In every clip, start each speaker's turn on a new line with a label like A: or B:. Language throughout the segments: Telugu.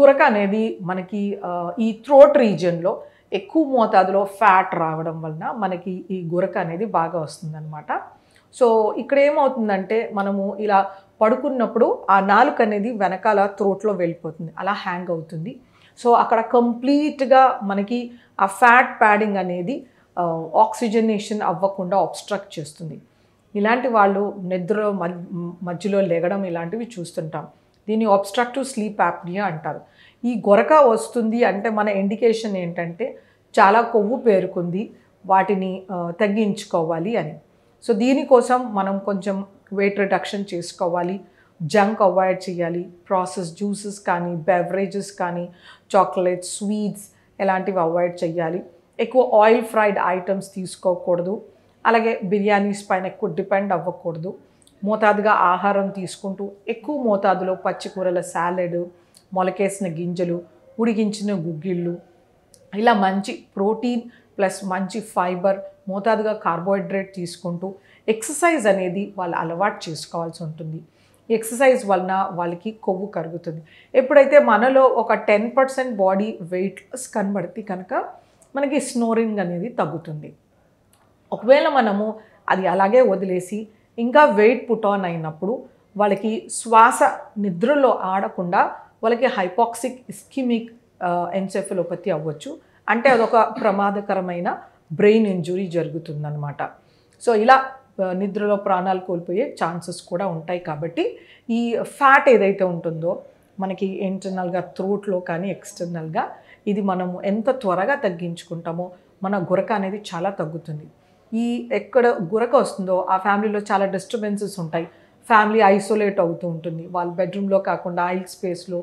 A: గురక అనేది మనకి ఈ థ్రోట్ రీజియన్లో ఎక్కువ మోతాదులో ఫ్యాట్ రావడం వలన మనకి ఈ గురక అనేది బాగా వస్తుందన్నమాట. సో ఇక్కడ ఏమవుతుందంటే మనము ఇలా పడుకున్నప్పుడు ఆ నాలుక అనేది వెనకాల థ్రోట్లో వెళ్ళిపోతుంది, అలా హ్యాంగ్ అవుతుంది. సో అక్కడ కంప్లీట్గా మనకి ఆ ఫ్యాట్ ప్యాడింగ్ అనేది ఆక్సిజనేషన్ అవ్వకుండా ఆబ్స్ట్రక్ట్ చేస్తుంది. ఇలాంటి వాళ్ళు నిద్రలో మధ్యలో లెగడం ఇలాంటివి చూస్తుంటాం. దీన్ని ఆబ్స్ట్రక్టివ్ స్లీప్ యాప్నియా అంటారు. ఈ గొరక వస్తుంది అంటే మన ఇండికేషన్ ఏంటంటే చాలా కొవ్వు పేరుకుంది, వాటిని తగ్గించుకోవాలి అని. సో దీనికోసం మనం కొంచెం వెయిట్ రిడక్షన్ చేసుకోవాలి, జంక్ అవాయిడ్ చేయాలి, ప్రాసెస్ జ్యూసెస్ కానీ బెవరేజెస్ కానీ చాక్లెట్స్ స్వీట్స్ ఇలాంటివి అవాయిడ్ చేయాలి. ఎక్కువ ఆయిల్ ఫ్రైడ్ ఐటమ్స్ తీసుకోకూడదు. అలాగే బిర్యానీస్ పైన ఎక్కువ డిపెండ్ అవ్వకూడదు. మోతాదుగా ఆహారం తీసుకుంటూ ఎక్కువ మోతాదులో పచ్చికూరల సాలెడ్, మొలకేసిన గింజలు, ఉడికించిన గుగ్గిళ్ళు, ఇలా మంచి ప్రోటీన్ ప్లస్ మంచి ఫైబర్, మోతాదుగా కార్బోహైడ్రేట్ తీసుకుంటూ ఎక్సర్సైజ్ అనేది వాళ్ళు అలవాటు చేసుకోవాల్సి ఉంటుంది. ఎక్సర్సైజ్ వలన వాళ్ళకి కొవ్వు కరుగుతుంది. ఎప్పుడైతే మనలో ఒక 10% బాడీ వెయిట్ లాస్ కనబడితే కనుక మనకి స్నోరింగ్ అనేది తగ్గుతుంది. ఒకవేళ మనము అది అలాగే వదిలేసి ఇంకా వెయిట్ పుట్ ఆన్ అయినప్పుడు వాళ్ళకి శ్వాస నిద్రలో ఆడకుండా వాళ్ళకి హైపాక్సిక్ ఇస్కిమిక్ ఎన్సెఫలోపతి అవ్వచ్చు. అంటే అదొక ప్రమాదకరమైన బ్రెయిన్ ఇంజురీ జరుగుతుందన్నమాట. సో ఇలా నిద్రలో ప్రాణాలు కోల్పోయే ఛాన్సెస్ కూడా ఉంటాయి. కాబట్టి ఈ ఫ్యాట్ ఏదైతే ఉంటుందో మనకి ఇంటర్నల్గా థ్రోట్లో కానీ ఎక్స్టర్నల్గా ఇది మనము ఎంత త్వరగా తగ్గించుకుంటామో మన గురక అనేది చాలా తగ్గుతుంది. ఈ ఎక్కడ గురక వస్తుందో ఆ ఫ్యామిలీలో చాలా డిస్టర్బెన్సెస్ ఉంటాయి. ఫ్యామిలీ ఐసోలేట్ అవుతూ ఉంటుంది. వాళ్ళ బెడ్రూమ్లో కాకుండా ఐల్ స్పేస్లో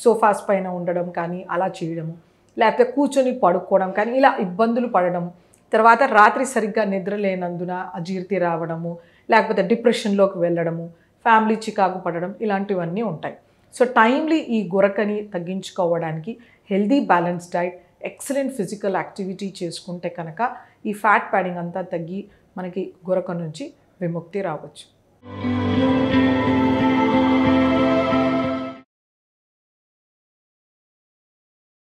A: సోఫాస్ పైన ఉండడం కానీ అలా చేయడము, లేకపోతే కూర్చొని పడుకోవడం కానీ ఇలా ఇబ్బందులు పడడం, తర్వాత రాత్రి సరిగ్గా నిద్ర లేనందున అజీర్తి రావడము, లేకపోతే డిప్రెషన్లోకి వెళ్ళడము, ఫ్యామిలీ చికాకు పడడం ఇలాంటివన్నీ ఉంటాయి. సో టైమ్లీ ఈ గురకని తగ్గించుకోవడానికి healthy balance diet, excellent physical activity చేసుకుంటే కనుక ఈ ఫ్యాట్ ప్యాడింగ్ అంతా తగ్గి మనకి గురక నుంచి విముక్తి రావచ్చు.